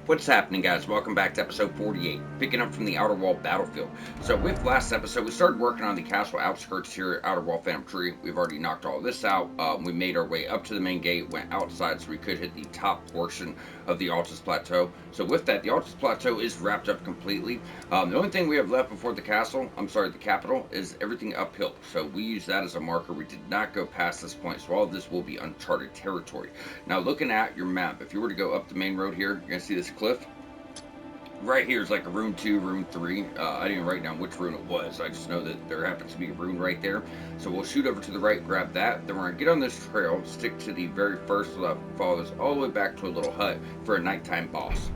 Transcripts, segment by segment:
What's happening, guys? Welcome back to episode 48, picking up from the Outer Wall battlefield. So, with last episode, we started working on the castle outskirts here at Outer Wall Infantry. We've already knocked all this out. We made our way up to the main gate, went outside so we could hit the top portion of the Altus Plateau. So, with that, the Altus Plateau is wrapped up completely. The only thing we have left before the the capital, is everything uphill. So, we use that as a marker. We did not go past this point, so all of this will be uncharted territory. Now, looking at your map, if you were to go up the main road here, you're going to see this cliff. Right here is like a rune 2, rune 3. I didn't write down which rune it was. I just know that there happens to be a rune right there. So we'll shoot over to the right, grab that. Then we're going to get on this trail, stick to the very first left, follow this all the way back to a little hut for a nighttime boss.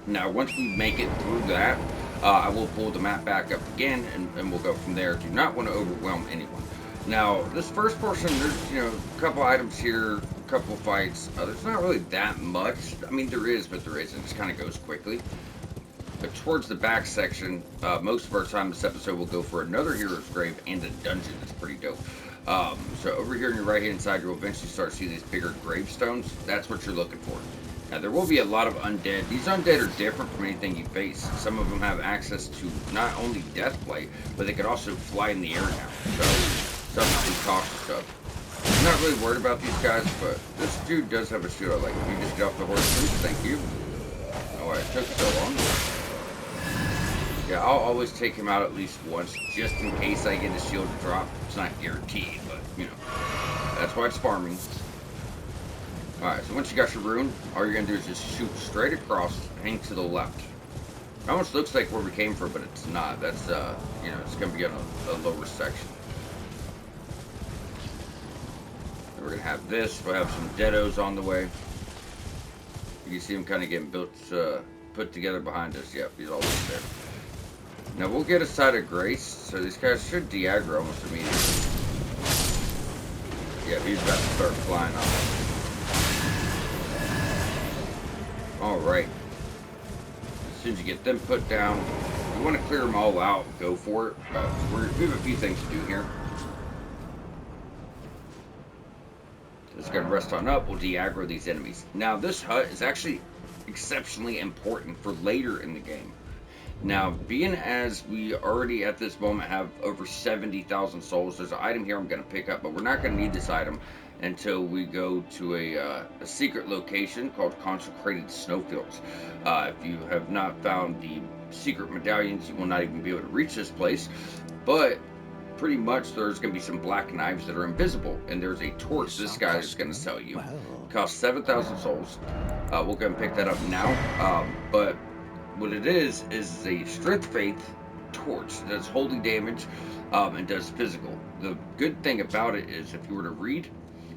Now, once we make it through that, I will pull the map back up again, and we'll go from there. Do not want to overwhelm anyone. Now, this first portion, there's, a couple items here, a couple fights. There's not really that much. I mean, there is, but there isn't. It just kind of goes quickly. But towards the back section, most of our time this episode will go for another hero's grave and a dungeon that's pretty dope. So over here on your right-hand side, you'll eventually start seeing these bigger gravestones. That's what you're looking for. Now, there will be a lot of undead. These undead are different from anything you face. Some of them have access to not only deathplay, but they can also fly in the air now. So, something to be cautious of. I'm not really worried about these guys, but this dude does have a shield. Like, you just get off the horse, please? Thank you. Oh, it took so long. Yeah, I'll always take him out at least once, just in case I get his shield to drop. It's not guaranteed, but, that's why it's farming. Alright, so once you got your rune, all you're going to do is just shoot straight across, hang to the left. It almost looks like where we came from, but it's not. That's, it's going to be on a lower section. We're going to have this. We'll have some deados on the way. You can see them kind of getting built, put together behind us. Yep, he's always there. Now, we'll get a side of grace, so these guys should de-aggro almost immediately. Yeah, he's about to start flying off. Alright. As soon as you get them put down, you want to clear them all out, go for it. We have a few things to do here. Just going to rest on up, we'll de-aggro these enemies. Now, this hut is actually exceptionally important for later in the game. Now, being as we already at this moment have over 70,000 souls, there's an item here I'm going to pick up, but we're not going to need this item until we go to a secret location called Consecrated Snowfields. If you have not found the secret medallions, you will not even be able to reach this place, but pretty much there's going to be some black knives that are invisible, and there's a torch this guy is going to sell you. It costs 7,000 souls. We'll go and pick that up now, but what it is a strength faith torch that's holy damage and does physical. The good thing about it is, if you were to read,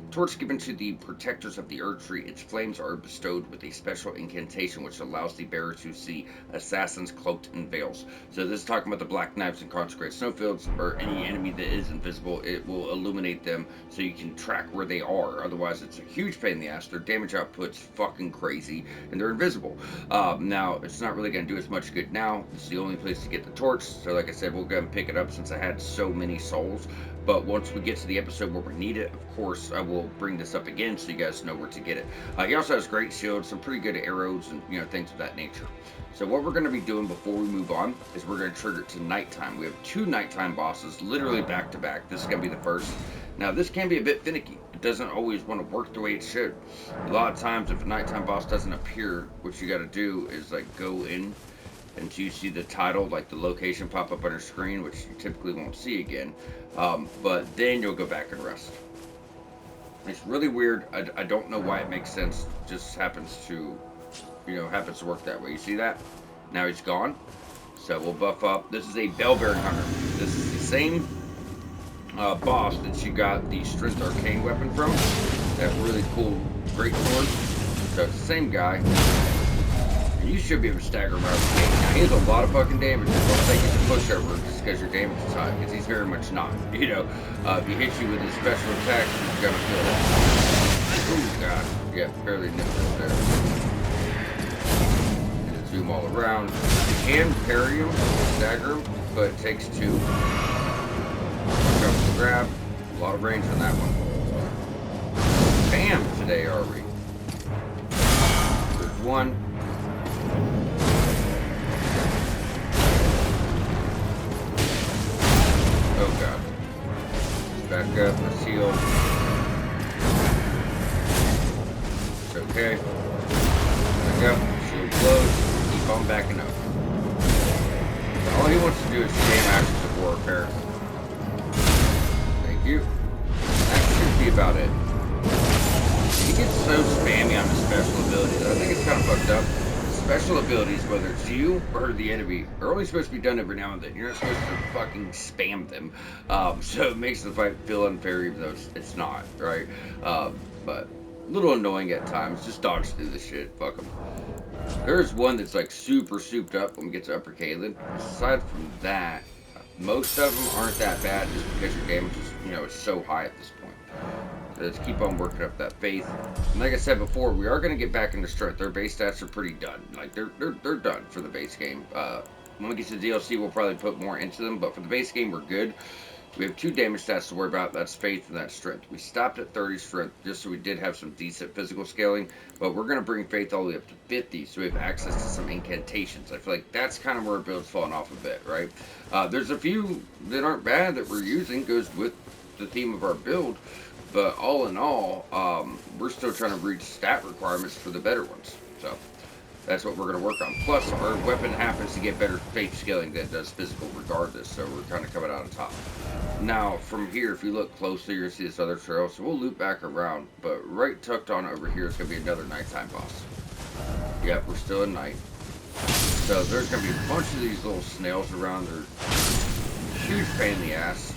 torch given to the protectors of the Earth Tree, its flames are bestowed with a special incantation which allows the bearer to see assassins cloaked in veils. So this is talking about the black knives in Consecrated Snowfields, or any enemy that is invisible. It will illuminate them so you can track where they are. Otherwise, it's a huge pain in the ass. Their damage output's fucking crazy, and they're invisible. Now, it's not really going to do as much good now. It's the only place to get the torch. So like I said, we'll go and pick it up since I had so many souls. But once we get to the episode where we need it, of course, I will bring this up again so you guys know where to get it. He also has great shields, some pretty good arrows, and things of that nature. So what we're going to be doing before we move on is we're going to trigger it to nighttime. We have 2 nighttime bosses, literally back to back. This is going to be the first. Now, this can be a bit finicky. It doesn't always want to work the way it should. A lot of times, if a nighttime boss doesn't appear, what you got to do is go in until you see the title, like the location, pop up on your screen, which you typically won't see again. But then you'll go back and rest. It's really weird. I don't know why it makes sense. It just happens to, happens to work that way. You see that? Now he's gone. So we'll buff up. This is a bell-bearing hunter. This is the same boss that you got the Strength Arcane weapon from. That really cool great sword. So it's the same guy. You should be able to stagger him out of the gate. Now, he has a lot of fucking damage. Don't think it's a pushover just because your damage is high, because he's very much not. If he hits you with his special attack, he's gonna feel it. Oh god. Yeah, barely nipped it there. And zoom all around. You can parry him, stagger him, but it takes 2. Jump and grab. A lot of range on that one. Bam! Today, are we? There's 1. Back up. Let's heal. It's okay. Back up. Shield close. Keep on backing up. All he wants to do is spam actions of war repair. Thank you. That should be about it. He gets so spammy on the special abilities. I think it's kind of fucked up. Special abilities, whether it's you or the enemy, are only supposed to be done every now and then. You're not supposed to fucking spam them. So it makes the fight feel unfair, even though it's not, right? But a little annoying at times. Just dodge through this shit. Fuck them. There's one that's like super souped up when we get to Upper Kalen. Aside from that, most of them aren't that bad just because your damage is, it's so high at this point. So let's keep on working up that faith. And like I said before, we are going to get back into strength. Their base stats are pretty done. Like they're done for the base game. When we get to the DLC, we'll probably put more into them, but for the base game, we're good. We have 2 damage stats to worry about. That's faith and that's strength. We stopped at 30 strength just so we did have some decent physical scaling, but we're going to bring faith all the way up to 50 so we have access to some incantations. I feel like that's kind of where our build's falling off a bit, right? There's a few that aren't bad that we're using, goes with the theme of our build, but all in all, we're still trying to reach stat requirements for the better ones. So that's what we're going to work on. Plus, our weapon happens to get better faith scaling than it does physical regardless, so we're kind of coming out on top. Now, from here, if you look closely, you're going to see this other trail, so we'll loop back around, but right tucked on over here is going to be another nighttime boss. Yep, we're still in night. So there's going to be a bunch of these little snails around. They're a huge pain in the ass,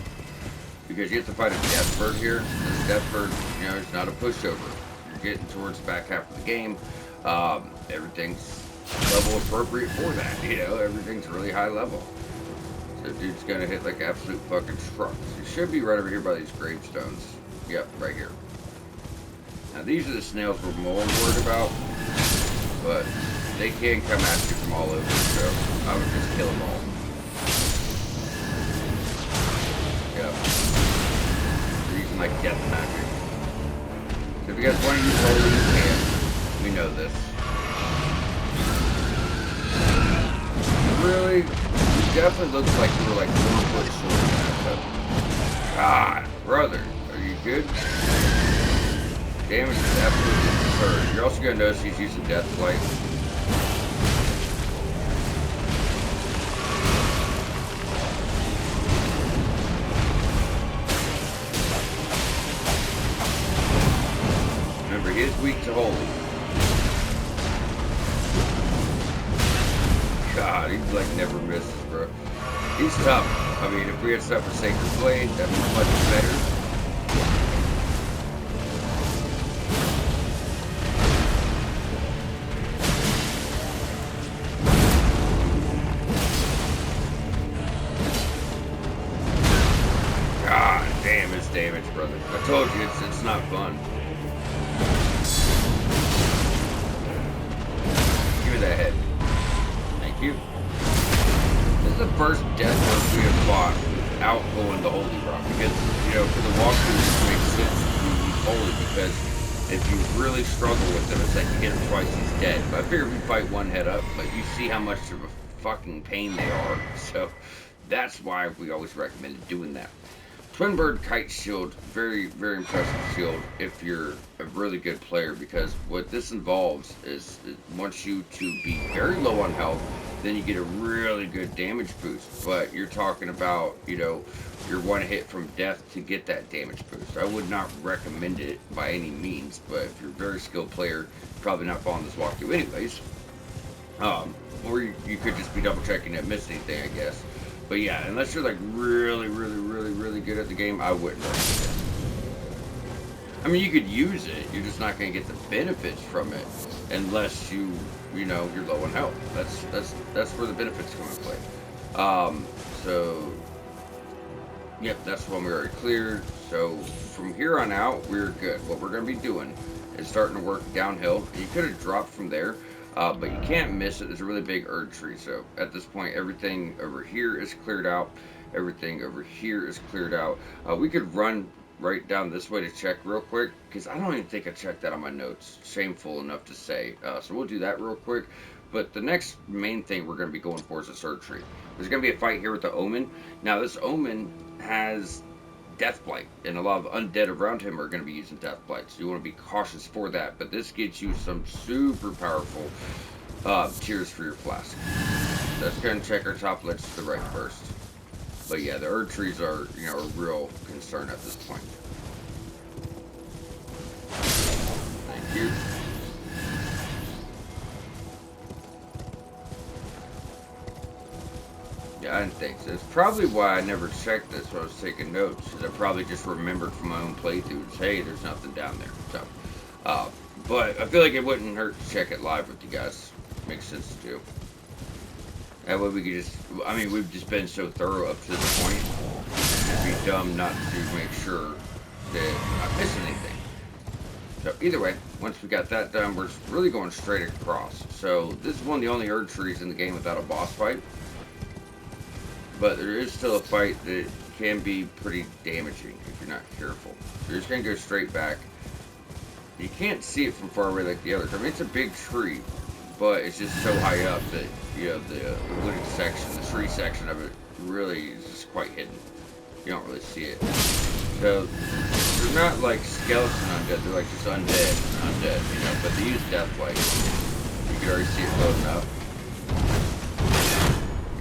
because you have to fight a death bird here. This death bird, it's not a pushover. You're getting towards the back half of the game. Everything's level appropriate for that, everything's really high level. So dude's gonna hit like absolute fucking truck. He should be right over here by these gravestones. Yep, right here. Now these are the snails we're more worried about, but they can come at you from all over, so I would just kill them all. Yep. They're using like death magic. So if you guys want to use holy, you can. We know this. Really? It definitely looks like you were like 4 foot short in that stuff. God, brother, are you good? Damage is absolutely absurd. You're also gonna notice he's using death flight. Remember, he is weak to holy. God, he's like never misses, bro. He's tough. I mean, if we had stuff for Sacred Blade, that'd be much better. God damn, it's damage, brother. I told you, it's not fun. Give me that head. Thank you. This is the first death work we have fought without going to Holy Rock, because, for the walkthrough, it makes sense to use Holy, because if you really struggle with him, it's like you hit him twice, he's dead. But I figure we fight one head up, but you see how much of a fucking pain they are, so that's why we always recommended doing that. Twin Bird Kite Shield, very, very impressive shield if you're a really good player, because what this involves is it wants you to be very low on health, then you get a really good damage boost, but you're talking about, you're one hit from death to get that damage boost. I would not recommend it by any means, but if you're a very skilled player, probably not following this walkthrough anyways. Or you could just be double checking and miss anything, I guess. But yeah, unless you're like really, really, really, really good at the game, I wouldn't recommend it. I mean, you could use it, you're just not going to get the benefits from it unless you're low on health. That's where the benefits come into play. So, yep, that's the one we already cleared. So from here on out, we're good. What we're going to be doing is starting to work downhill. You could have dropped from there. But you can't miss it. There's a really big Erd tree. So at this point, everything over here is cleared out. Everything over here is cleared out. We could run right down this way to check real quick, because I don't even think I checked that on my notes. Shameful enough to say. So we'll do that real quick. But the next main thing we're going to be going for is this Erd tree. There's going to be a fight here with the Omen. Now this Omen has Death Blight, and a lot of undead around him are going to be using Death Blight, so you want to be cautious for that. But this gets you some super powerful tiers for your flask. Let's go and check our top ledge to the right first. But yeah, the Erd trees are, you know, a real concern at this point. Thank you. Yeah, I didn't think so. It's probably why I never checked this when I was taking notes, because I probably just remembered from my own playthroughs, hey, there's nothing down there. So, but I feel like it wouldn't hurt to check it live with you guys. Makes sense to do. That way we could just, I mean, we've just been so thorough up to this point. It'd be dumb not to make sure that I'm not missing anything. So either way, once we got that done, we're really going straight across. So this is one of the only Erd trees in the game without a boss fight. But there is still a fight that can be pretty damaging if you're not careful. So you're just going to go straight back. You can't see it from far away like the others. I mean, it's a big tree, but it's just so high up that, you know, the wooded section, the tree section of it really is just quite hidden. You don't really see it. So they're not like skeleton undead, they're like just undead, you know, but they use death light. You can already see it loading up.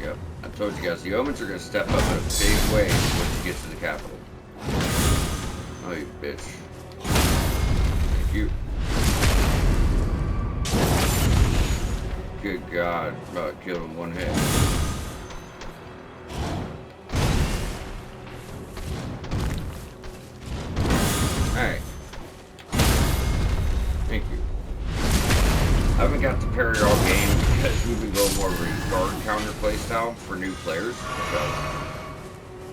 Yep, I told you guys, the omens are going to step up in a big way once you get to the capital. Oh, you bitch. Thank you. Good God, about killed him one hit. Alright. Thank you. I haven't got to parry all game because we've been going more of a guard counter playstyle for new players. So,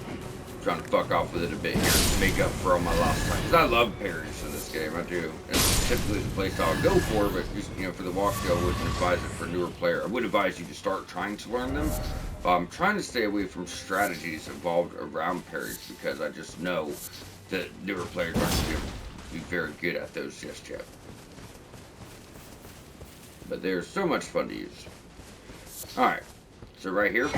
I'm trying to fuck off with it a bit here to make up for all my lost time. Because I love parries in this game, I do. It's typically the playstyle I go for, but just, you know, for the walkthrough, I wouldn't advise it for a newer player. I would advise you to start trying to learn them. I'm trying to stay away from strategies involved around parries because I just know that newer players aren't going to be very good at those just yet. But they're so much fun to use. Alright, so right here,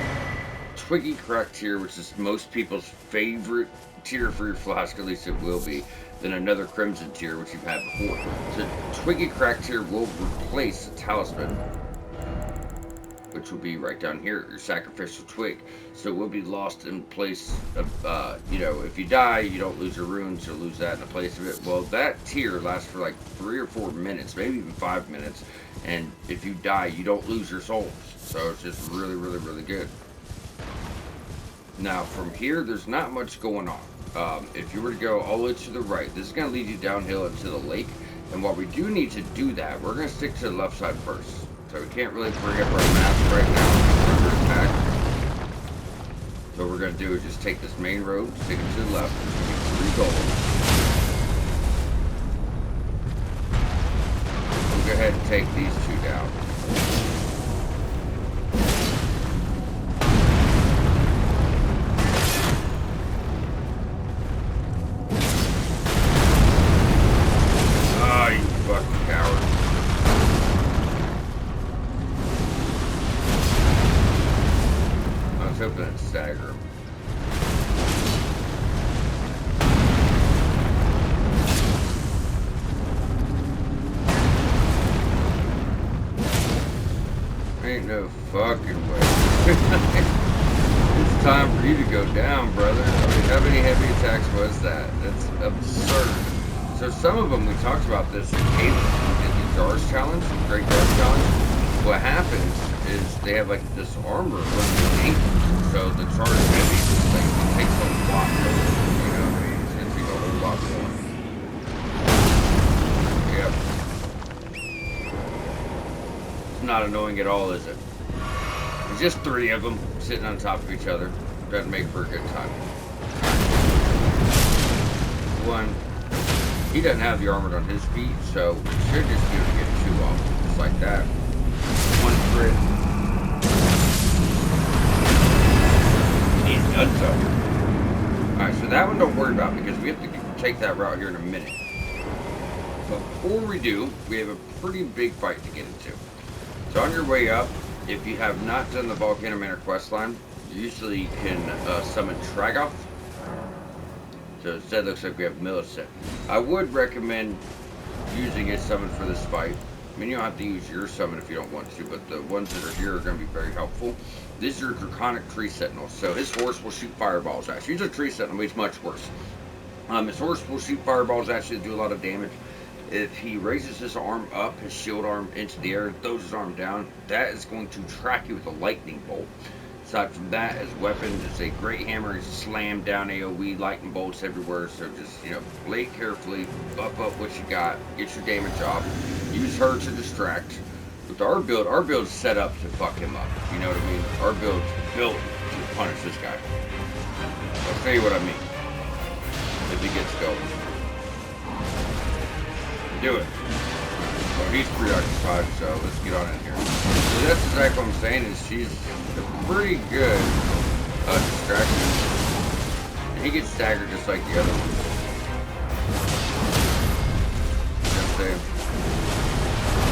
Twiggy Crack tier, which is most people's favorite tier for your flask, at least it will be, then another Crimson tier, which you've had before. So Twiggy Crack tier will replace the Talisman, which will be right down here, your sacrificial twig. So it will be lost in place of, you know, if you die, you don't lose your runes, you'll lose that in the place of it. Well, that tier lasts for like 3 or 4 minutes, maybe even 5 minutes. And if you die, you don't lose your souls. So it's just really, really, really good. Now, from here, there's not much going on. If you were to go all the way to the right, this is going to lead you downhill into the lake. And while we do need to do that, we're going to stick to the left side first. So we can't really bring up our map right now under attack. So what we're going to do is just take this main road, stick it to the left, 3 gold. We'll go ahead and take these 2 down. Ah, you fucking coward. I was hoping that'd stagger him. Ain't no fucking way. It's time for you to go down, brother. I mean, how many heavy attacks was that? That's absurd. So some of them, we talked about this in the Jars Challenge, the Great Jars Challenge. What happens is they have like this armor underneath, so the charge heavy just like takes a lot more, you know what I mean? It's gonna take a whole lot more. Yep. It's not annoying at all, is it? There's just 3 of them sitting on top of each other. Doesn't make for a good time. 1. He doesn't have the armor on his feet, so we should just be able to get 2 off, just like that. 1 crit. He's done so. Alright, so that one don't worry about because we have to take that route here in a minute. But before we do, we have a pretty big fight to get into. So on your way up, if you have not done the Volcano Manor questline, you usually can summon Tragoth. So instead, it looks like we have Millicent. I would recommend using a summon for this fight. I mean, you don't have to use your summon if you don't want to, but the ones that are here are going to be very helpful. This is your Draconic Tree Sentinel. So his horse will shoot fireballs at you. He's a Tree Sentinel, but he's much worse. His horse will shoot fireballs at you to do a lot of damage. If he raises his arm up, his shield arm into the air, throws his arm down, that is going to track you with a lightning bolt. Aside from that, as weapon, it's a great hammer. Slam down AoE, lightning bolts everywhere. So just, play it carefully, buff up what you got, get your damage off, use her to distract. With our build's set up to fuck him up. You know what I mean? Our build's built to punish this guy. I'll tell you what I mean. If he gets going. Do it. Well, he's preoccupied, so let's get on in here. So that's exactly what I'm saying, is she's a pretty good distraction. And he gets staggered just like the other ones. You know what I'm saying?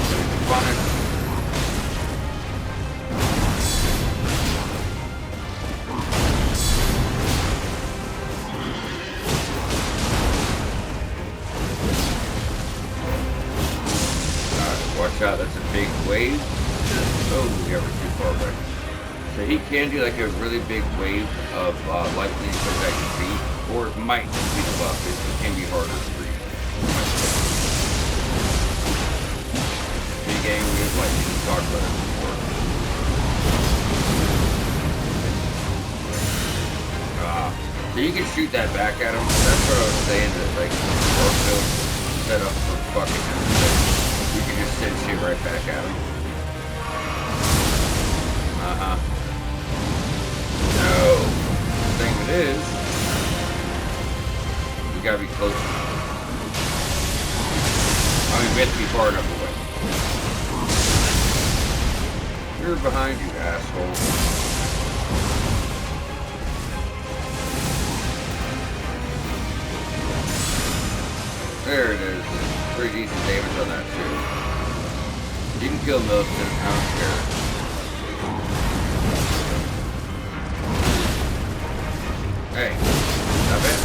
So he can punish. Watch out, that's a big wave. Oh, yeah, we're too far away. So he can do like a really big wave of lightning so that you see, or it might just be the buff. It can be harder to read. Big game, we have lightning, we talked about it before. So you can shoot that back at him. That's what I was saying, that like our build set up for fucking him. You can just send shit right back at him. No. The thing of it is, we gotta be close. I mean, we have to be far enough away. You're behind you, asshole. There it is. Pretty decent damage on that too. You can kill Millicent, I don't care. Hey, not bad.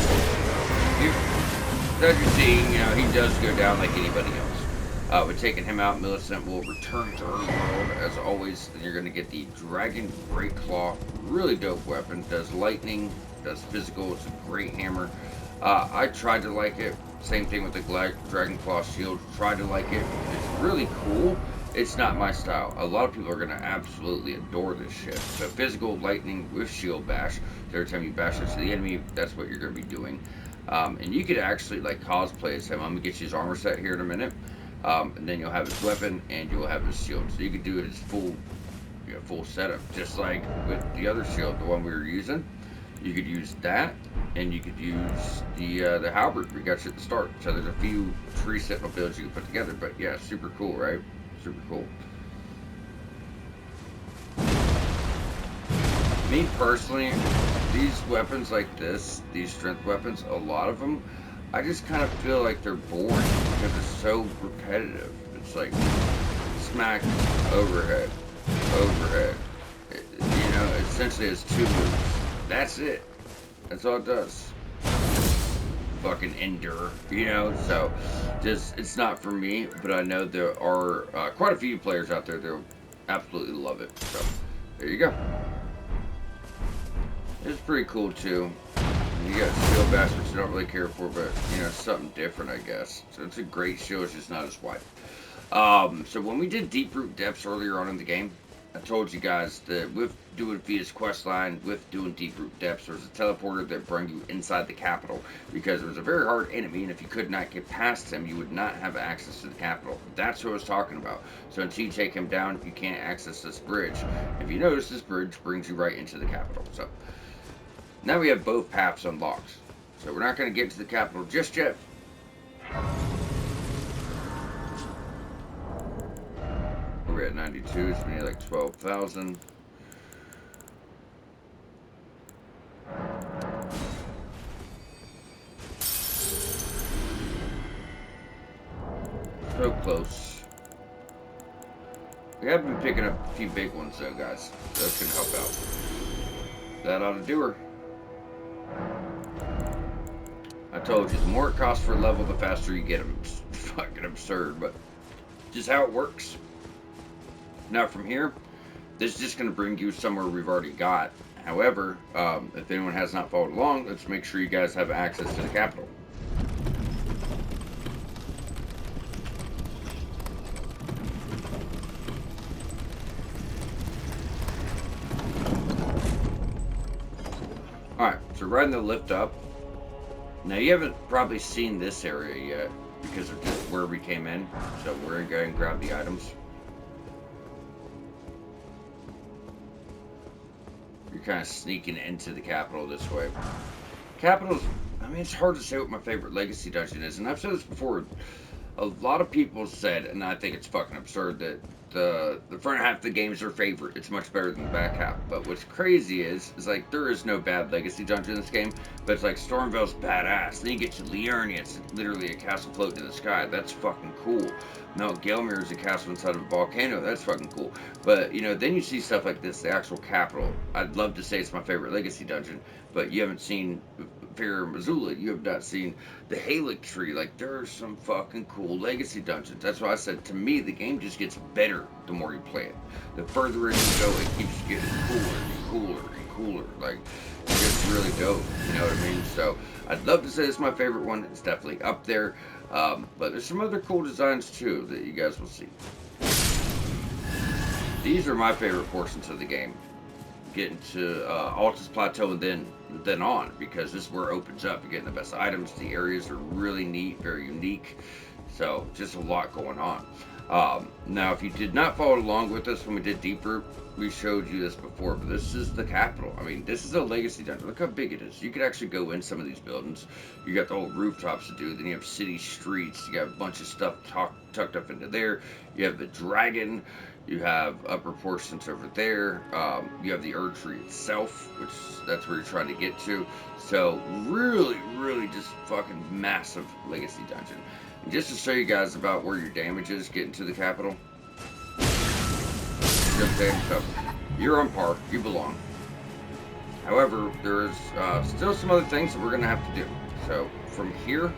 As you're seeing, he does go down like anybody else. With taking him out, Millicent will return to her world as always. And you're going to get the Dragon Great Claw. Really dope weapon. Does lightning, does physical. It's a great hammer. I tried to like it. Same thing with the Dragon Claw Shield. Tried to like it. It's really cool. It's not my style. A lot of people are going to absolutely adore this shit. So physical lightning with shield bash. So every time you bash into the enemy, that's what you're going to be doing. And you could actually like cosplay as him. I'm going to get you his armor set here in a minute. And then you'll have his weapon and you'll have his shield. So you could do it as full setup. Just like with the other shield, the one we were using. You could use that, and you could use the halberd we got you at the start. So there's a few tree sentinel builds you can put together, but yeah, super cool, right? Super cool. Me personally, these weapons like this, these strength weapons, a lot of them, I just kind of feel like they're boring because they're so repetitive. It's like smack, overhead, overhead. Essentially it's 2 moves. That's it. That's all it does. Fucking endure, so just, it's not for me, but I know there are quite a few players out there that will absolutely love it. So, there you go. It's pretty cool too. You got shield bash, which you don't really care for, but, something different, I guess. So it's a great shield, it's just not as wide. So when we did Deep Root Depths earlier on in the game, I told you guys that with doing Vita's quest line, with doing Deep Root Depths, there was a teleporter that brought you inside the capital because it was a very hard enemy, and if you could not get past him, you would not have access to the capital. That's what I was talking about. So until you take him down, you can't access this bridge. If you notice, this bridge brings you right into the capital. So now we have both paths unlocked. So we're not going to get to the capital just yet. We're at 92, so we need like 12,000. So close. We have been picking up a few big ones though, guys. So that's going to help out. That ought to do her. I told you, the more it costs for a level, the faster you get them. It's fucking absurd, but just how it works. Now from here, this is just going to bring you somewhere we've already got. However, if anyone has not followed along, let's make sure you guys have access to the capital. Alright, so riding the lift up. Now you haven't probably seen this area yet because of just where we came in. So we're going to go and grab the items. You're kind of sneaking into the capital this way. Capital's, I mean, it's hard to say what my favorite legacy dungeon is. And I've said this before. A lot of people said, and I think it's fucking absurd, that the front half of the game is their favorite. It's much better than the back half. But what's crazy is like there is no bad legacy dungeon in this game. But it's like Stormville's badass. Then you get to Liurnia. It's literally a castle floating in the sky. That's fucking cool. No, Gelmir is a castle inside of a volcano. That's fucking cool. But, you know, then you see stuff like this, the actual capital. I'd love to say it's my favorite legacy dungeon, but you haven't seen Fair Missoula. You have not seen the Halic Tree. Like, there are some fucking cool legacy dungeons. That's why I said, to me, the game just gets better the more you play it. The further in you go, it keeps getting cooler and cooler and cooler. Like, it gets really dope. You know what I mean? So, I'd love to say it's my favorite one. It's definitely up there. But there's some other cool designs too that you guys will see. These are my favorite portions of the game. Getting to Altus Plateau and then on, because this is where it opens up. You're getting the best items. The areas are really neat, very unique. So just a lot going on. Now, if you did not follow along with us when we did Deeper, we showed you this before, but this is the capital. I mean, this is a legacy dungeon. Look how big it is. You could actually go in some of these buildings. You got the whole rooftops to do. Then you have city streets. You got a bunch of stuff tucked up into there. You have the dragon. You have upper portions over there. You have the Erdtree itself, which that's where you're trying to get to. So really, really just fucking massive legacy dungeon. And just to show you guys about where your damage is getting to the capital. You know what I'm saying? So you're on par. You belong. However, there's still some other things that we're going to have to do. So from here,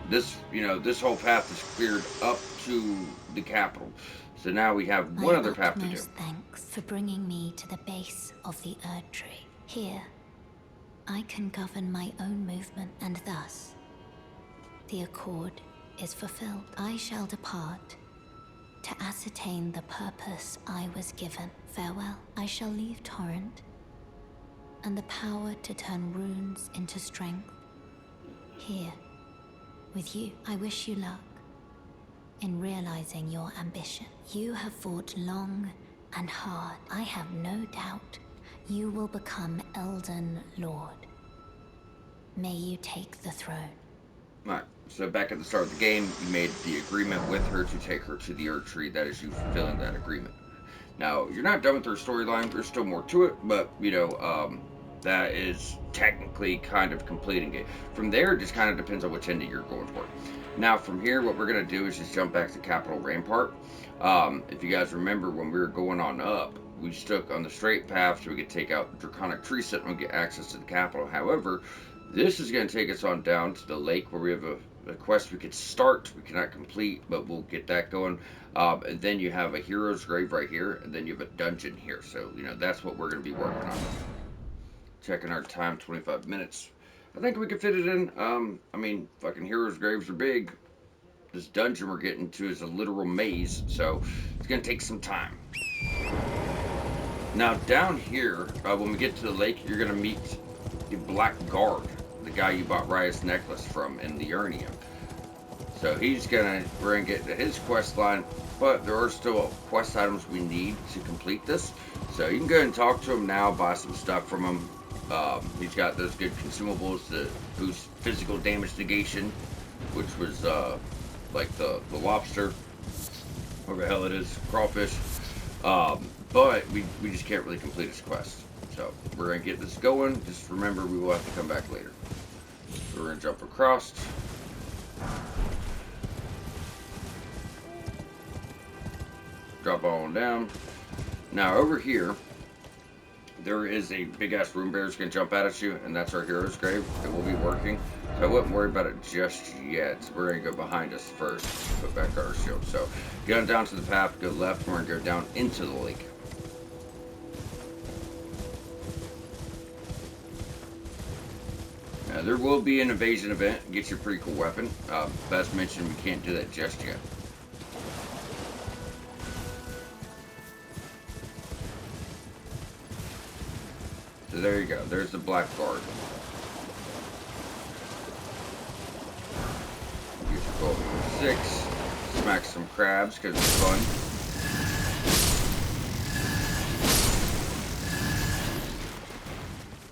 this whole path is cleared up to the capital. So now we have one other path to do. Thanks for bringing me to the base of the Erdtree. Here, I can govern my own movement, and thus, the accord is fulfilled. I shall depart to ascertain the purpose I was given. Farewell. I shall leave Torrent, and the power to turn runes into strength. Here, with you, I wish you luck in realizing your ambition. You have fought long and hard. I have no doubt you will become Elden Lord. May you take the throne. Alright, so back at the start of the game, you made the agreement with her to take her to the Erdtree. That is you fulfilling that agreement. Now, you're not done with her storyline. There's still more to it, but, you know, that is technically kind of completing it. From there, it just kind of depends on which ending you're going for. Now, from here, what we're going to do is just jump back to Capital Rampart. If you guys remember, when we were going on up, we stuck on the straight path so we could take out the Draconic Tree Set and get access to the capital. However, this is going to take us on down to the lake where we have a quest we could start. We cannot complete, but we'll get that going. And then you have a hero's grave right here, and then you have a dungeon here. So, you know, that's what we're going to be working on. Checking our time, 25 minutes. I think we can fit it in. I mean, fucking heroes' graves are big. This dungeon we're getting to is a literal maze, so it's going to take some time. Now, down here, when we get to the lake, you're going to meet the Black Guard, the guy you bought Raya's necklace from in the Liurnia. So we're going to get to his quest line, but there are still quest items we need to complete this. So you can go ahead and talk to him now, buy some stuff from him. He's got those good consumables that boost physical damage negation, which was like the lobster, whatever the hell it is, crawfish. But we just can't really complete his quest. So we're going to get this going. Just remember, we will have to come back later. So we're going to jump across. Drop on down. Now over here, there is a big ass room bear that's gonna jump out at you, and that's our hero's grave. It will be working, so I wouldn't worry about it just yet. We're gonna go behind us first, put back our shield. So get on down to the path, go left, we're gonna go down into the lake. Now, there will be an invasion event, get you a pretty cool weapon. Best mentioned, we can't do that just yet. So there you go. There's the black guard. Get your gold 6. Smack some crabs because it's fun.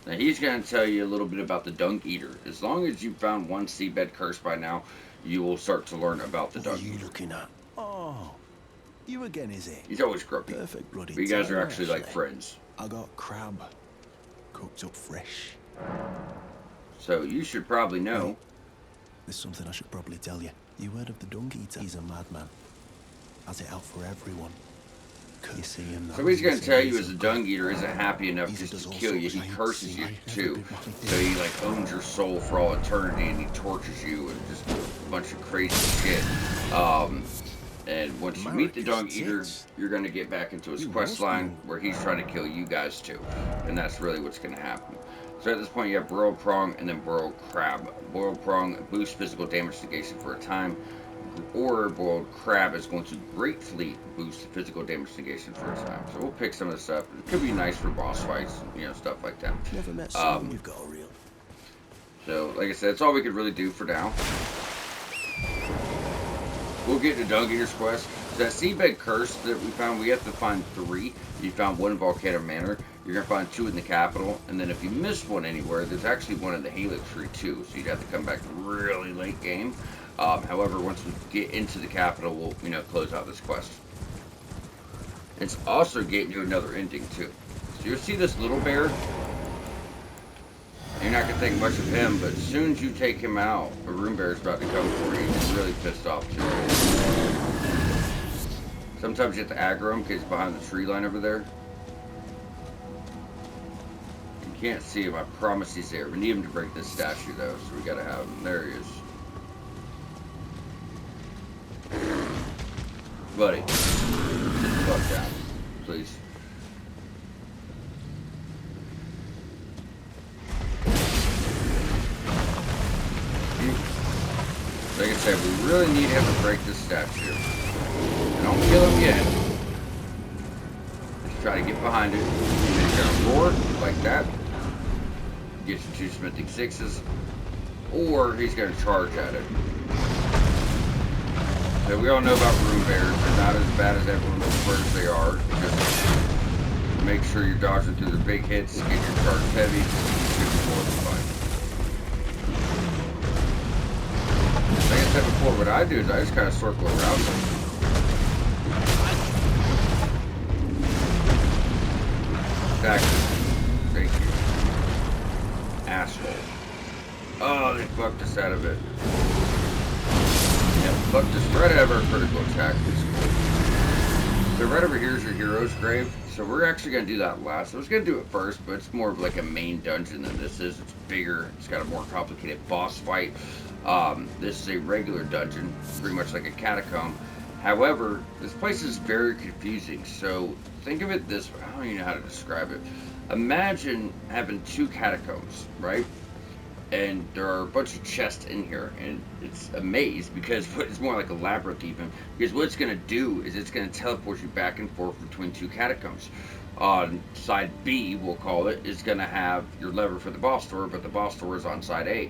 Now he's going to tell you a little bit about the Dung Eater. As long as you've found one seabed curse by now, you will start to learn about the Dung Eater. What are you looking at? Oh, you again, is it? He's always grumpy. Perfect bloody But you guys are time, actually like friends. I got crab. Cooked up fresh. So you should probably know. Wait, there's something I should probably tell you. You heard of the Dung Eater? He's a madman. Has it out for everyone. You see him. So what he's going to tell you is the Dung Eater isn't happy enough just to kill you. He curses you too. So he like owns your soul for all eternity, and he tortures you and just a bunch of crazy shit. And once you meet the Dung Eater, you're going to get back into his quest line where he's trying to kill you guys too. And that's really what's going to happen. So at this point you have Boiled Prong and then Boiled Crab. Boiled Prong boosts physical damage negation for a time, or Boiled Crab is going to greatly boost physical damage negation for a time. So we'll pick some of this up. It could be nice for boss fights, you know, stuff like that. Never met someone you've got a real. So like I said, that's all we could really do for now. We'll get to Dung Eater's quest. So that seabed curse that we found, we have to find 3. You found 1 in Volcano Manor. You're going to find 2 in the capital. And then if you missed one anywhere, there's actually 1 in the Helix Tree too. So you'd have to come back really late game. However, once we get into the capital, we'll, you know, close out this quest. It's also getting you another ending too. So you'll see this little bear. You're not going to think much of him, but as soon as you take him out, a room bear is about to come for you. He's really pissed off too. Sometimes you have to aggro him because he's behind the tree line over there. You can't see him, I promise he's there. We need him to break this statue though, so we got to have him. There he is. Buddy, sit the fuck down, please. Like I said, we really need him to break this statue. And don't kill him yet. Just try to get behind it. He's gonna roar like that. Get you 2 smithing 6s. Or he's gonna charge at it. So we all know about room bears. They're not as bad as everyone swears they are. Just make sure you're dodging through their big hits, get your charge heavy, you should be more than fine. Like I said before, what I do is I just kind of circle around them. Exactly. Thank you. Asshole. Oh, they fucked us out of it. Yep, fucked us right out of our critical attack. So right over here is your hero's grave. So we're actually going to do that last. I was going to do it first, but it's more of like a main dungeon than this is. It's bigger. It's got a more complicated boss fight. This is a regular dungeon, pretty much like a catacomb. However, this place is very confusing. So think of it this way. I don't even know how to describe it. Imagine having 2 catacombs, right? And there are a bunch of chests in here, and it's a maze because it's more like a labyrinth even, because what it's going to do is it's going to teleport you back and forth between 2 catacombs. On side B, we'll call it, is going to have your lever for the boss door, but the boss door is on side A.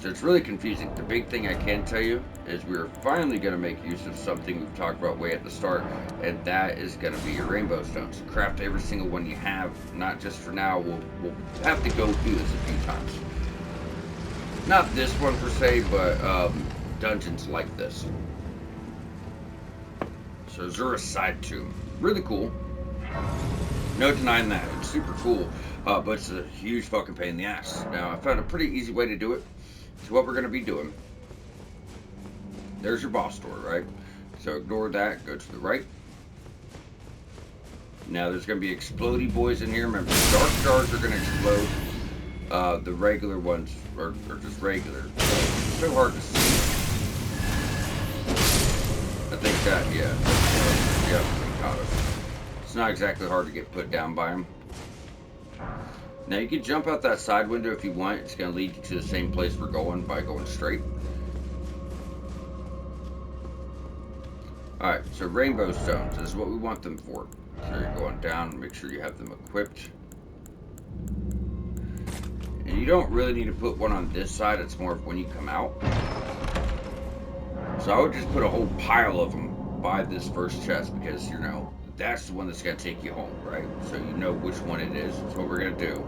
So it's really confusing. The big thing I can tell you is we're finally going to make use of something we've talked about way at the start, and that is going to be your rainbow stones. Craft every single one you have, not just for now. We'll have to go through this a few times. Not this one per se, but dungeons like this. So Zura's side tomb, really cool. No denying that, it's super cool, but it's a huge fucking pain in the ass. Now I found a pretty easy way to do it. So what we're gonna be doing, there's your boss door, right? So ignore that, go to the right. Now there's going to be explodey boys in here. Remember, the dark stars are going to explode. The regular ones are just regular. It's so hard to see. I think that, yeah. Yeah, caught us. It's not exactly hard to get put down by them. Now you can jump out that side window if you want. It's going to lead you to the same place we're going by going straight. Alright, so rainbow stones. This is what we want them for. So you're going down, make sure you have them equipped. And you don't really need to put one on this side, it's more of when you come out. So I would just put a whole pile of them by this first chest because, you know, that's the one that's going to take you home, right? So you know which one it is. That's what we're going to do.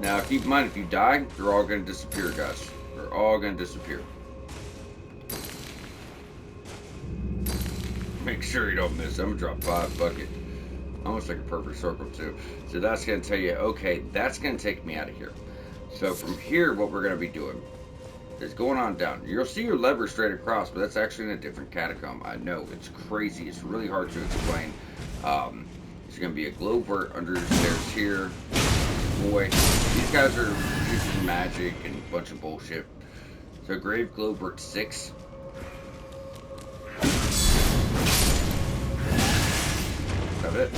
Now, keep in mind, if you die, they're all going to disappear, guys. They're all going to disappear. Make sure you don't miss. I'm going to drop 5 bucket. Almost like a perfect circle, too. So that's going to tell you, okay, that's going to take me out of here. So from here, what we're going to be doing is going on down. You'll see your lever straight across, but that's actually in a different catacomb. I know, it's crazy. It's really hard to explain. There's going to be a globe wort under the stairs here. Boy, these guys are using magic and a bunch of bullshit. So Grave Globe wort 6. Is that it?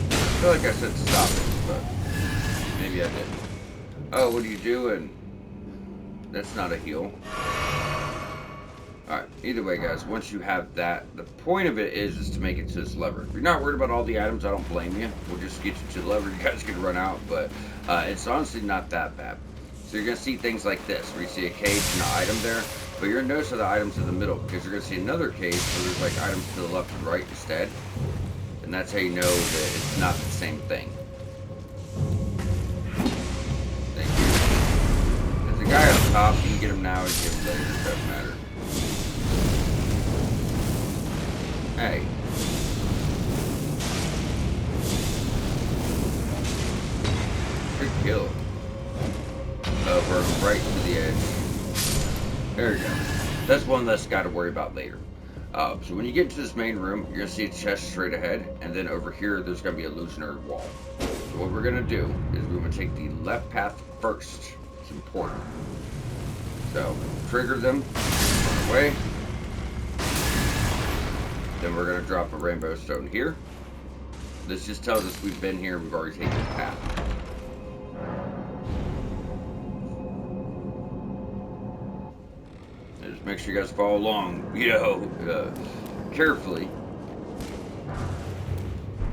I feel like I said stop it, but maybe I didn't. Oh, what are you doing? That's not a heal. Alright, either way, guys, once you have that, the point of it is to make it to this lever. If you're not worried about all the items, I don't blame you. We'll just get you to the lever. You guys can run out, but it's honestly not that bad. So you're going to see things like this, where you see a cage and an item there, but you're going to notice the items in the middle, because you're going to see another cage where there's like items to the left and right instead. And that's how you know that it's not the same thing. Thank you. There's a guy up top, you can get him now and get him later, it doesn't matter. Hey. Good kill. Over right to the edge. There we go. That's one less guy to worry about later. So when you get into this main room, you're going to see a chest straight ahead, and then over here, there's going to be a illusionary wall. So what we're going to do is we're going to take the left path first. It's important. So, trigger them, run away. Then we're going to drop a rainbow stone here. This just tells us we've been here and we've already taken the path. Just make sure you guys follow along, you know, carefully.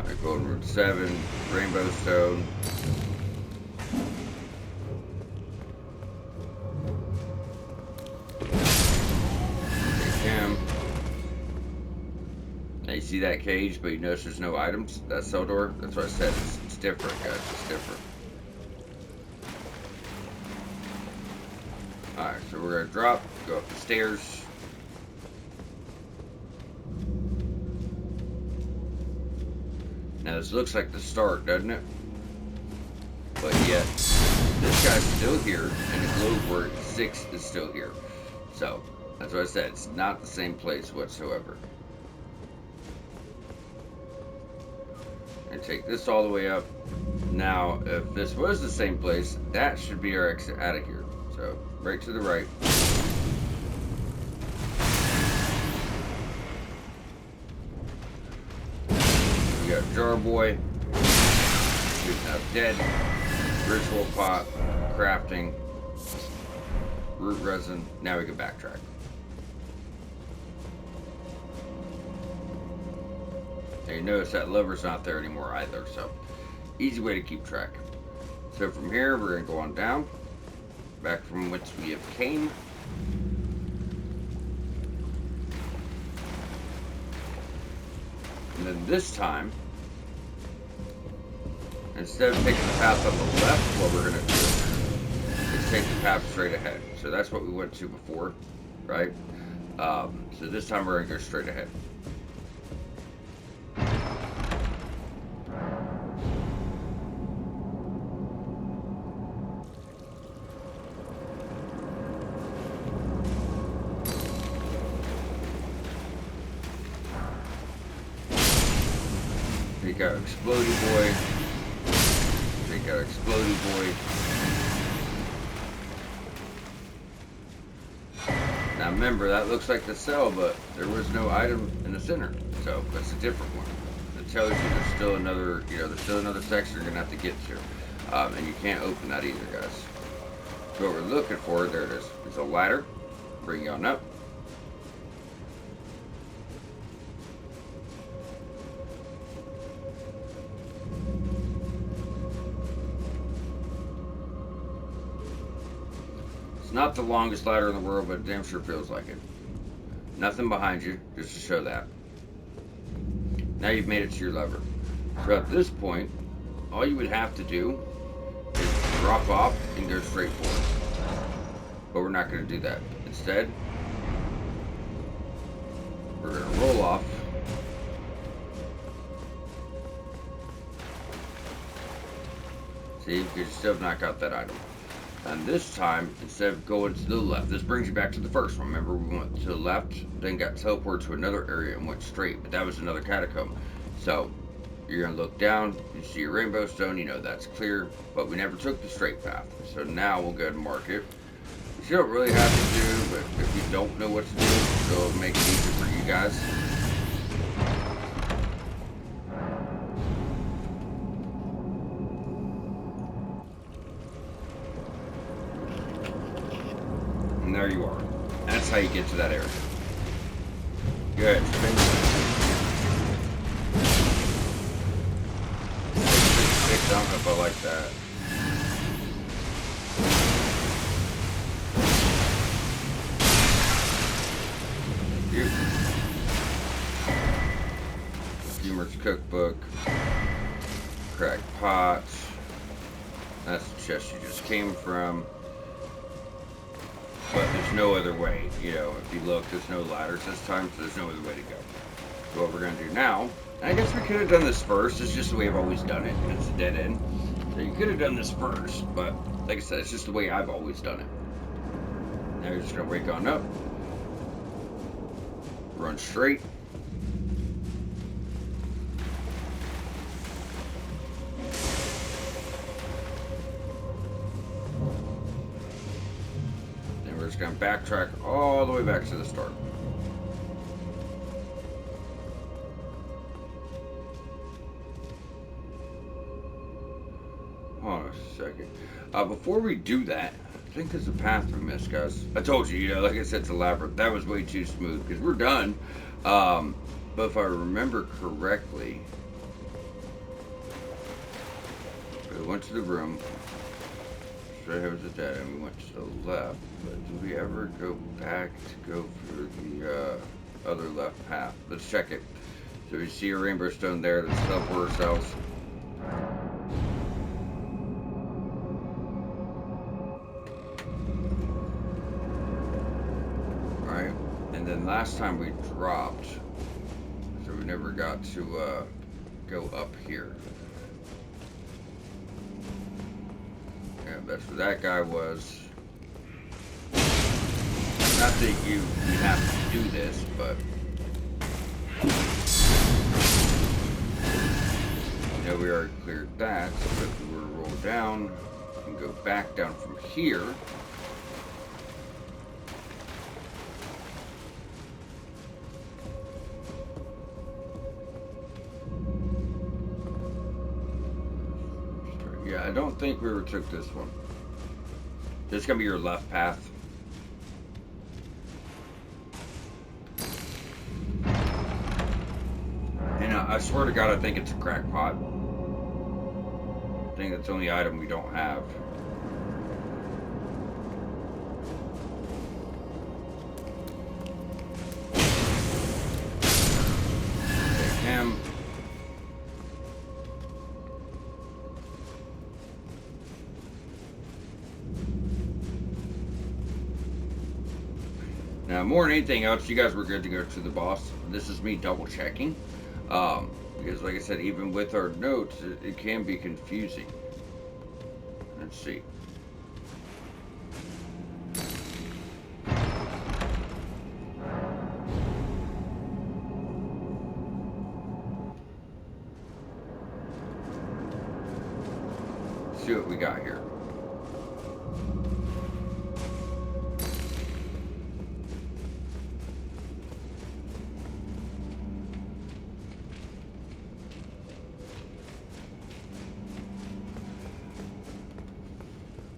Alright, golden root 7, rainbow stone. Take him. Now you see that cage, but you notice there's no items. That cell door, that's what I said, it's different, guys, it's different. Alright, so we're going to drop, go up the stairs. Now this looks like the start, doesn't it? But yet, this guy's still here, and the globe wort 6 is still here. So, that's what I said, it's not the same place whatsoever. And take this all the way up. Now, if this was the same place, that should be our exit out of here. So, right to the right. We got Jar Boy, shooting up dead, ritual pot, crafting, root resin. Now we can backtrack. Now you notice that lever's not there anymore either, so easy way to keep track. So from here, we're going to go on down. Back from which we have came. And then this time, instead of taking the path on the left, what we're going to do is take the path straight ahead. So that's what we went to before, right? So this time we're going to go straight ahead. take out Explodey Boy. Take out Explodey Boy. Now remember, that looks like the cell, but there was no item in the center, so that's a different one. It tells you there's still another, there's still another section you're gonna have to get to, and you can't open that either, guys. So what we're looking for, there it is. It's a ladder. Bring you on up. It's not the longest ladder in the world, but it damn sure feels like it. Nothing behind you, just to show that. Now you've made it to your lever. So at this point, all you would have to do is drop off and go straight forward. But we're not going to do that. Instead, we're going to roll off. See, because you still have not got that item. And this time, instead of going to the left, this brings you back to the first one. Remember, we went to the left, then got teleported to another area and went straight, but that was another catacomb. So, you're going to look down, you see your rainbow stone, you know that's clear, but we never took the straight path. So now we'll go ahead and mark it. Which you don't really have to do, but if you don't know what to do, it'll make it easier for you guys. And there you are. That's how you get to that area. Good. Spin. I don't know if I like that. Humor's cookbook. Cracked pots. That's the chest you just came from. But there's no other way, if you look, there's no ladders this time, so there's no other way to go. So what we're going to do now, I guess we could have done this first, it's just the way I've always done it, and it's a dead end. So you could have done this first, but like I said, it's just the way I've always done it. Now you're just going to wake on up, run straight. We're just going to backtrack all the way back to the start. Hold on a second. Before we do that, I think there's a path we missed, guys. I told you, like I said, it's a labyrinth. That was way too smooth because we're done. But if I remember correctly, we went to the room. Straight ahead was a dead end. We went to the left. But did we ever go back to go through the other left path? Let's check it. So we see a rainbow stone there. Let's teleport ourselves. Alright. And then last time we dropped. So we never got to go up here. Yeah, that's where that guy was. Not that you have to do this, but we already cleared that. So if we were to roll down and go back down from here, yeah, I don't think we ever took this one. This is gonna be your left path. And I swear to God, I think it's a crackpot. I think that's the only item we don't have. Take him. Now, more than anything else, you guys were good to go to the boss. This is me double checking. Because like I said, even with our notes, it can be confusing. Let's see. see what we got here.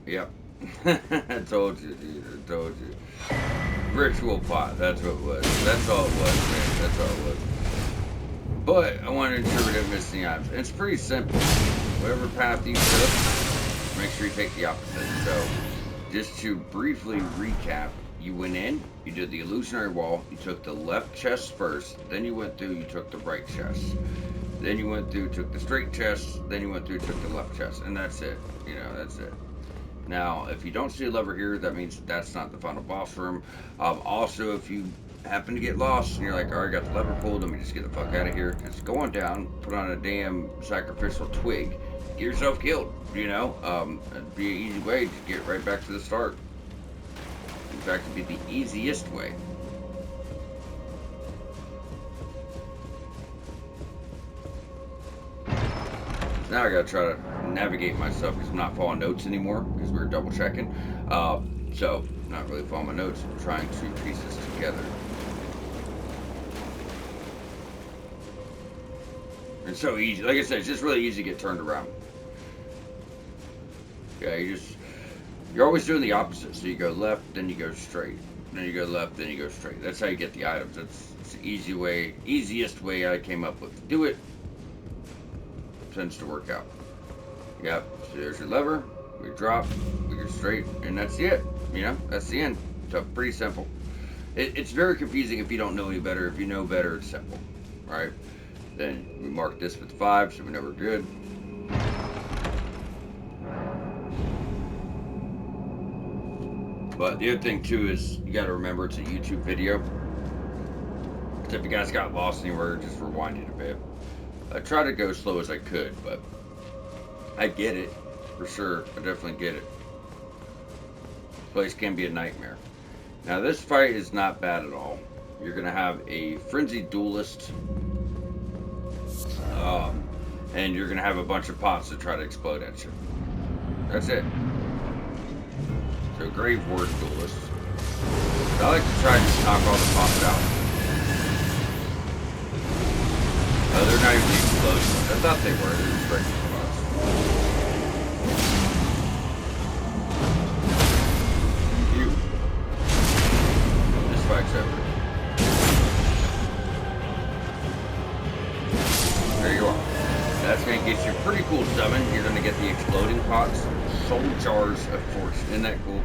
Yep. I told you, dude. I told you. Ritual pot. That's what it was. That's all it was, man. That's all it was. But I want to ensure we didn't miss any items. It's pretty simple. Whatever path you took, make sure you take the opposite. So, just to briefly recap, you went in, you did the illusionary wall, you took the left chest first, then you went through, you took the right chest. Then you went through, took the straight chest, then you went through, took the left chest. And that's it. You know, that's it. Now, if you don't see a lever here, that means that's not the final boss room. Also, if you happen to get lost and you're like, alright, I got the lever pulled, let me just get the fuck out of here. Just go on down, put on a damn sacrificial twig, get yourself killed, you know? It'd be an easy way to get right back to the start. In fact, it'd be the easiest way. Now I gotta try to navigate myself because I'm not following notes anymore because we were double checking. So, not really following my notes, I'm trying to piece this together. It's so easy. Like I said, it's just really easy to get turned around. Yeah, you're always doing the opposite. So you go left, then you go straight. Then you go left, then you go straight. That's how you get the items. It's the easiest way I came up with to do it. Tends to work out. Yep, so there's your lever, we drop, we go straight, and that's it. You know, that's the end. So pretty simple. It's very confusing if you don't know any better. If you know better, it's simple. Right? Then we mark this with 5, so we know we're good. But the other thing too is you gotta remember it's a YouTube video. So if you guys got lost anywhere, just rewind it a bit. I tried to go as slow as I could, but I get it, for sure. I definitely get it. This place can be a nightmare. Now, this fight is not bad at all. You're going to have a frenzied duelist, and you're going to have a bunch of pots that try to explode at you. That's it. So, Grave Ward duelist. I like to try to knock all the pots out. They're not even explosions. I thought they were. They're just regular spots. You. This fight's over. There you are. That's going to get you a pretty cool summon. You're going to get the exploding pots. Soul Jars of Fortune. Isn't that cool?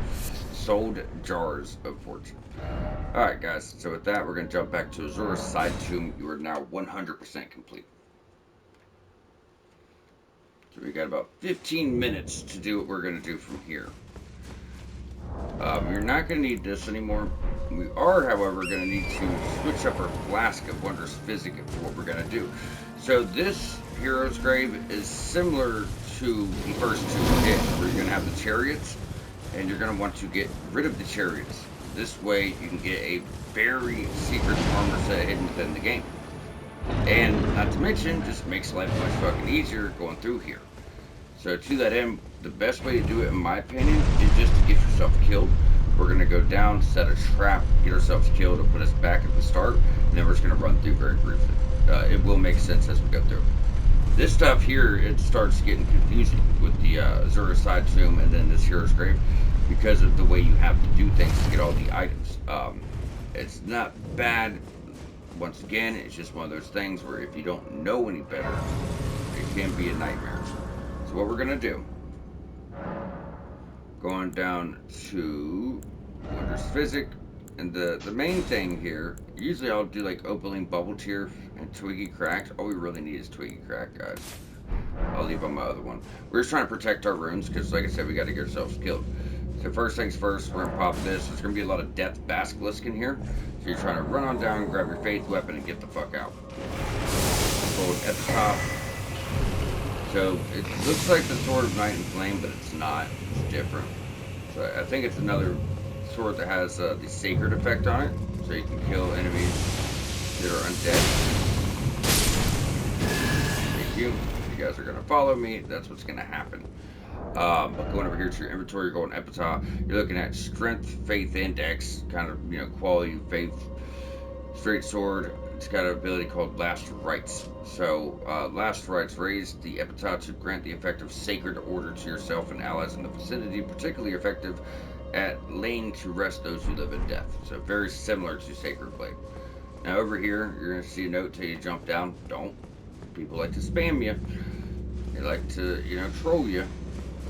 Sold Jars of Fortune. Alright guys, so with that we're going to jump back to Azura's side tomb. You are now 100% complete. So we got about 15 minutes to do what we're going to do from here. You're not going to need this anymore. We are, however, going to need to switch up our Flask of Wondrous Physic for what we're going to do. So this Hero's Grave is similar to the first two we did, where you're going to have the chariots, and you're going to want to get rid of the chariots. This way you can get a very secret armor set hidden within the game. And not to mention, just makes life much fucking easier going through here. So to that end, the best way to do it in my opinion is just to get yourself killed. We're going to go down, set a trap, get ourselves killed, and put us back at the start. And then we're just going to run through very briefly. It will make sense as we go through. This stuff here, it starts getting confusing with the Azura side tomb and then this Hero's Grave, because of the way you have to do things to get all the items. It's not bad. Once again, it's just one of those things where if you don't know any better, it can be a nightmare. So what we're going to do, going down to Wondrous Physic, and the main thing here, usually I'll do like Opaline Bubble Tear and Twiggy Cracked. All we really need is Twiggy Crack, guys. I'll leave on my other one. We're just trying to protect our runes because, like I said, we got to get ourselves killed. So first things first, we're going to pop this. There's going to be a lot of Death Basilisk in here. So you're trying to run on down, grab your Faith Weapon, and get the fuck out. Hold at the top. So it looks like the Sword of Night and Flame, but it's not. It's different. So I think it's another sword that has the Sacred effect on it. So you can kill enemies that are undead. Thank you. If you guys are going to follow me, that's what's going to happen. But going over here to your inventory, you're going epitaph. You're looking at strength, faith, index, kind of, quality, faith, straight sword. It's got an ability called Last Rites. So, Last Rites raise the epitaph to grant the effect of sacred order to yourself and allies in the vicinity, particularly effective at laying to rest those who live in death. So, very similar to Sacred Blade. Now, over here, you're going to see a note till you jump down. Don't. People like to spam you. They like to, troll you.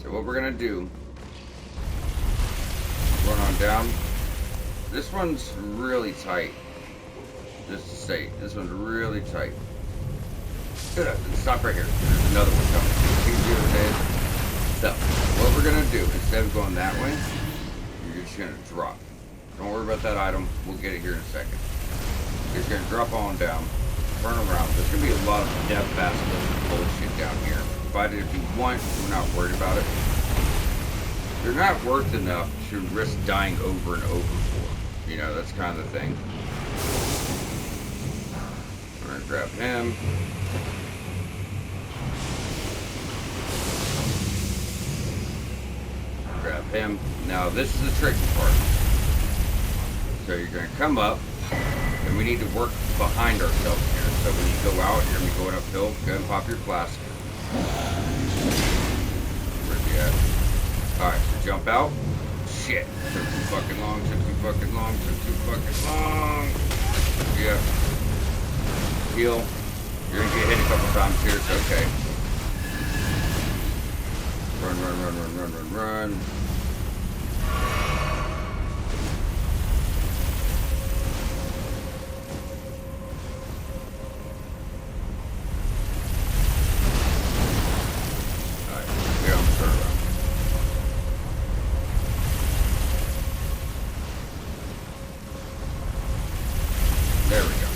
So, what we're going to do, run on down. This one's really tight. Just to say, this one's really tight. Good. Stop right here. There's another one coming. So, what we're gonna do, instead of going that way, you're just gonna drop. Don't worry about that item. We'll get it here in a second. You're just gonna drop on down, turn around. There's gonna be a lot of death basilisk bullshit down here. Fight it if you want. We're not worried about it. They're not worth enough to risk dying over and over for. That's kind of the thing. We're gonna grab him. Grab him. Now this is the tricky part. So you're gonna come up, and we need to work behind ourselves here. So when you go out, you're gonna be going uphill. Go ahead and pop your flask. Where's he at? Alright, so jump out. Shit. Took too fucking long, took too fucking long, took too fucking long. Yeah. Heal. You're gonna get hit a couple times here, it's okay. Run, run, run, run, run, run, run. Alright, here I'm gonna turn around. There we go.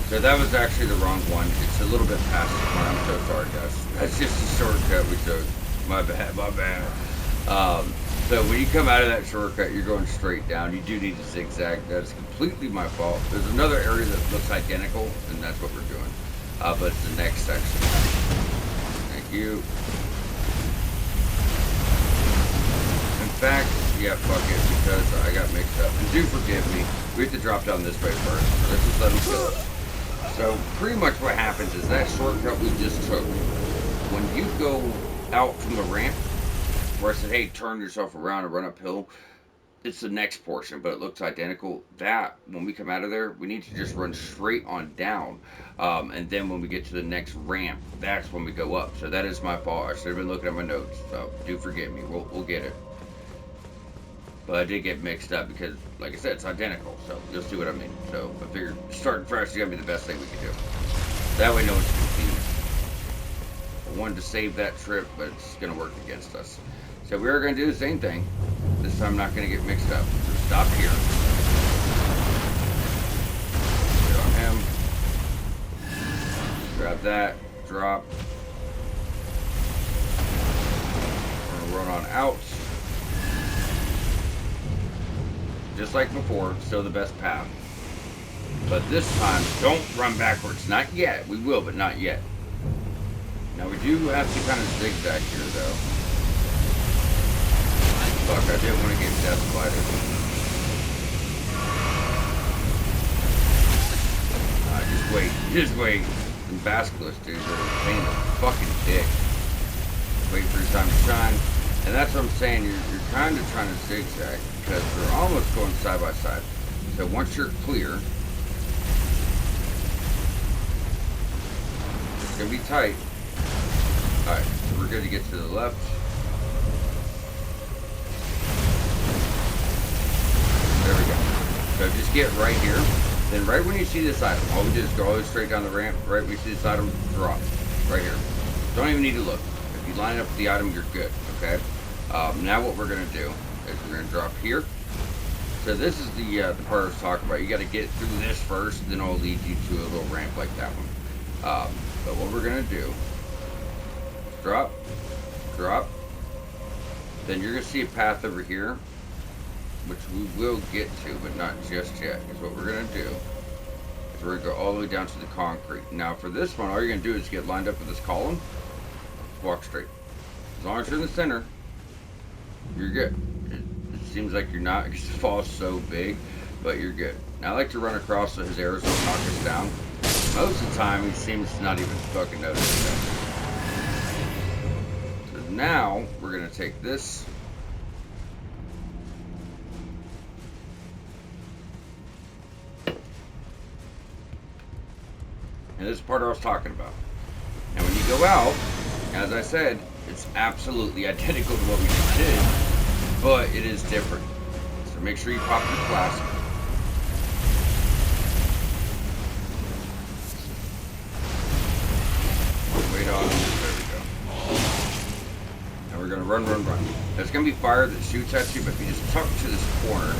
So that was actually the wrong one. It's a little bit past the point. I'm so sorry, guys. That's just a shortcut we took. My bad, my bad. So when you come out of that shortcut, you're going straight down. You do need to zigzag. That is completely my fault. There's another area that looks identical, and that's what we're doing. But it's the next section. Thank you. In fact, yeah, fuck it, because I got mixed up. And do forgive me. We have to drop down this way first. So let's just let them kill us. So pretty much what happens is that shortcut we just took, when you go out from the ramp, where I said, hey, turn yourself around and run uphill, it's the next portion, but it looks identical. That, when we come out of there, we need to just run straight on down. And then when we get to the next ramp, that's when we go up. So that is my fault. I should have been looking at my notes. So do forgive me. We'll get it. But I did get mixed up because, like I said, it's identical. So you'll see what I mean. So I figured starting fresh is going to be the best thing we could do. That way no one's confused. I wanted to save that trip, but it's going to work against us. So we are going to do the same thing. This time I'm not going to get mixed up. So stop here. Get on him. Grab that. Drop. We're going to run on out. Just like before, still the best path. But this time, don't run backwards. Not yet. We will, but not yet. Now we do have to kind of zigzag here, though. Fuck, I didn't want to get death spider. Just wait. Just wait. Them basilisk dudes are a pain in the fucking dick. Wait for your time to shine. And that's what I'm saying. You're kind of trying to zigzag because they're almost going side by side. So once you're clear, it's going to be tight. Alright, so we're going to get to the left. There we go. So just get right here. Then right when you see this item, all we did is go all the way straight down the ramp. Right when you see this item, drop. Right here. Don't even need to look. If you line up with the item, you're good. Okay? Now what we're going to do is we're going to drop here. So this is the part I was talking about. You got to get through this first, then it'll lead you to a little ramp like that one. But what we're going to do, drop, drop. Then you're going to see a path over here, which we will get to, but not just yet. Because what we're going to do is we're going to go all the way down to the concrete. Now for this one, all you're going to do is get lined up with this column, walk straight. As long as you're in the center, You're good. It seems like you're not because the fall's so big, but you're good. Now I like to run across so his arrows don't knock us down. Most of the time, he seems to not even fucking notice that. So now we're gonna take this. And this is the part I was talking about. And when you go out, as I said, it's absolutely identical to what we just did, but it is different. So make sure you pop your flask. Wait on, there we go. And we're gonna run. There's gonna be fire that shoots at you, but if you just tuck to this corner,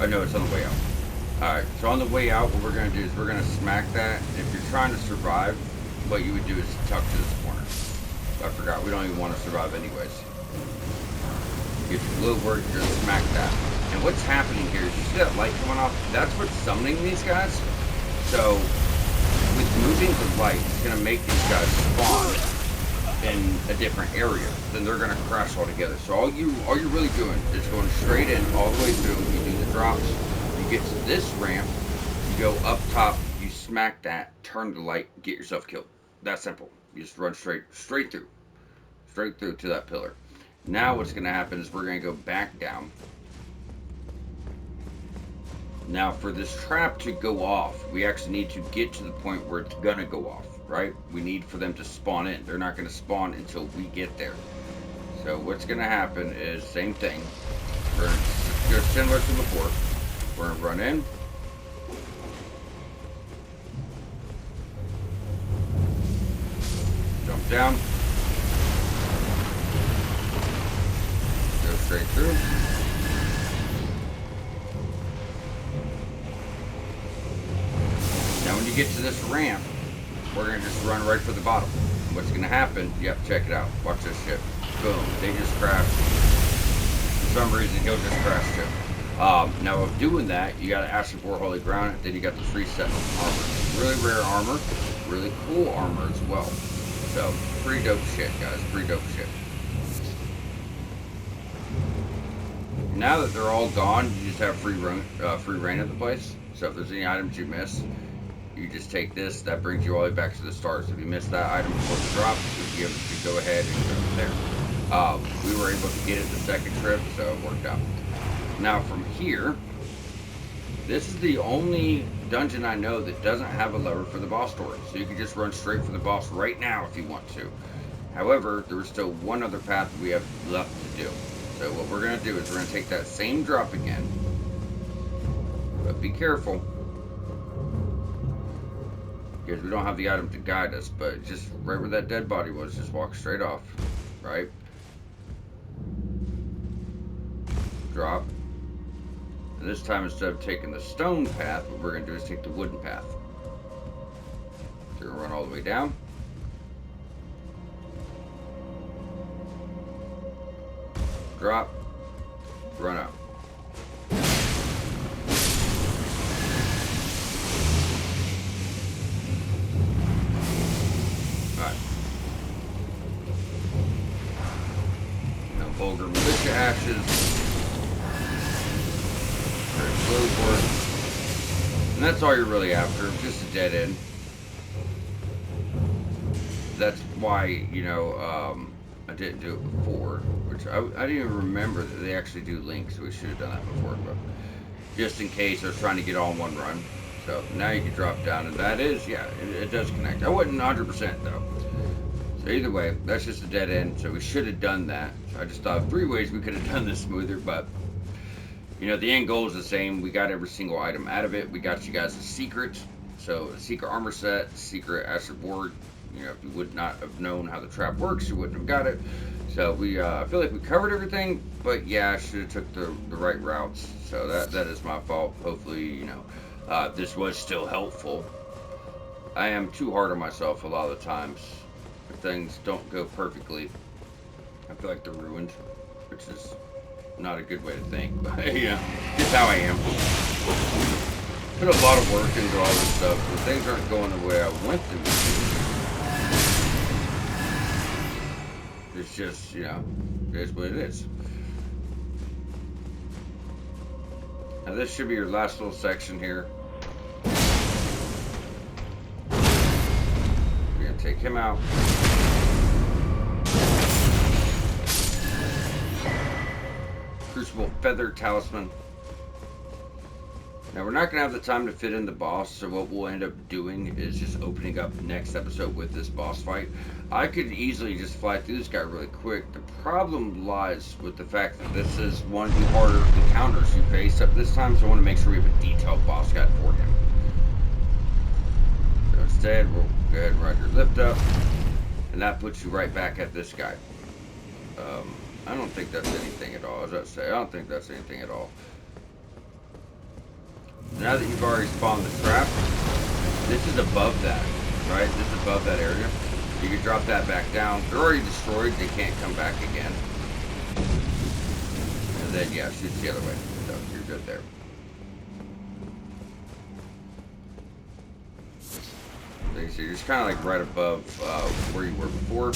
I know it's on the way out. Alright, so on the way out, what we're going to do is we're going to smack that. If you're trying to survive, what you would do is tuck to this corner. I forgot, we don't even want to survive anyways. Get your blue word, you're going to smack that. And what's happening here is you see that light coming off? That's what's summoning these guys. So, with moving the light, it's going to make these guys spawn in a different area. Then they're going to crash all together. So all you're really doing is going straight in, all the way through. You do the drops. You get to this ramp, you go up top, you smack that, turn the light, get yourself killed. That simple. You just run straight through to that pillar. Now what's going to happen is we're going to go back down. Now for this trap to go off, we actually need to get to the point where it's going to go off, right? We need for them to spawn in. They're not going to spawn until we get there. So what's going to happen is same thing. We're going to go similar to before. We're going to run in. Jump down. Go straight through. Now when you get to this ramp, we're going to just run right for the bottom. What's going to happen, yep, check it out. Watch this shit. Boom. They just crashed. For some reason, he'll just crash too. Now of doing that, you got to Ashes of War Holy Ground, then you got the 3 set of armor. Really rare armor, really cool armor as well. So, pretty dope shit, guys. Pretty dope shit. Now that they're all gone, you just have free reign at the place. So if there's any items you miss, you just take this. That brings you all the way back to the start. So if you miss that item before the drop, you'll be able to go ahead and go there. We were able to get it the second trip, so it worked out. Now from here, this is the only dungeon I know that doesn't have a lever for the boss door. So you can just run straight for the boss right now if you want to. However, there is still one other path we have left to do. So what we're going to do is we're going to take that same drop again. But be careful. Because we don't have the item to guide us. But just right where that dead body was, just walk straight off. Right? Drop. And this time, instead of taking the stone path, what we're going to do is take the wooden path. So we're going to run all the way down. Drop. Run up. Alright. Now, vulgar militia ashes. And that's all you're really after, just a dead end. That's why, you know, I didn't do it before, which I didn't even remember that they actually do links, so we should have done that before, but just in case I was trying to get all in one run. So now you can drop down, and that is, yeah, it does connect. I wasn't 100% though. So either way, that's just a dead end, so we should have done that. So I just thought of 3 ways we could have done this smoother, but you know, the end goal is the same. We got every single item out of it. We got you guys a secret. So, a secret armor set, secret Asher board. You know, if you would not have known how the trap works, you wouldn't have got it. So, we I feel like we covered everything. But, yeah, I should have took the right routes. So, that is my fault. Hopefully, you know, this was still helpful. I am too hard on myself a lot of the times. If things don't go perfectly, I feel like they're ruined. Which is not a good way to think, but yeah, just how I am. Put a lot of work into all this stuff, but things aren't going the way I want them to. It's just, you know, it is what it is. Now this should be your last little section here. We're gonna take him out. Crucible Feather Talisman. Now we're not going to have the time to fit in the boss, so what we'll end up doing is just opening up next episode with this boss fight. I could easily just fly through this guy really quick. The problem lies with the fact that this is one of the harder encounters you face up this time, so I want to make sure we have a detailed boss guide for him. So instead, we'll go ahead and ride your lift up, and that puts you right back at this guy. I don't think that's anything at all. As I say, I don't think that's anything at all. Now that you've already spawned the trap, this is above that, right? This is above that area. You can drop that back down. They're already destroyed. They can't come back again. And then, yeah, shoots the other way. So you're good there. So you're just kind of like right above where you were before.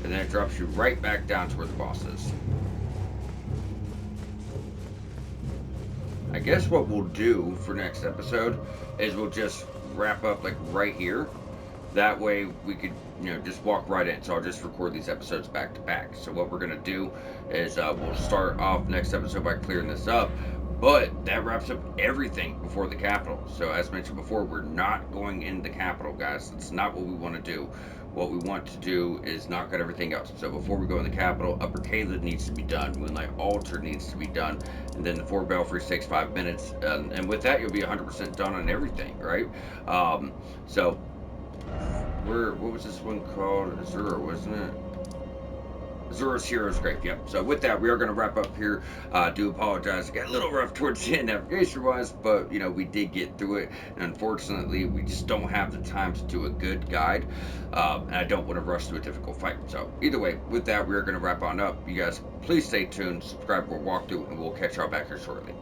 And then it drops you right back down to where the boss is. I guess what we'll do for next episode is we'll just wrap up like right here. That way we could, you know, just walk right in. So I'll just record these episodes back to back. So what we're going to do is we'll start off next episode by clearing this up. But that wraps up everything before the capital. So as mentioned before, we're not going in the capital, guys. That's not what we want to do. What we want to do is knock out everything else. So before we go in the capital, Upper Caelid needs to be done. Moonlight Altar needs to be done. And then the 4 Belfries takes 5 minutes. And with that, you'll be 100% done on everything, right? So, what was this one called? Azura, wasn't it? Azura's Hero's Grave, yep. So with that, we are going to wrap up here. I do apologize. It got a little rough towards the end navigation-wise, but, you know, we did get through it. And unfortunately, we just don't have the time to do a good guide. And I don't want to rush to a difficult fight. So either way, with that, we are going to wrap on up. You guys, please stay tuned, subscribe for a walkthrough, and we'll catch y'all back here shortly.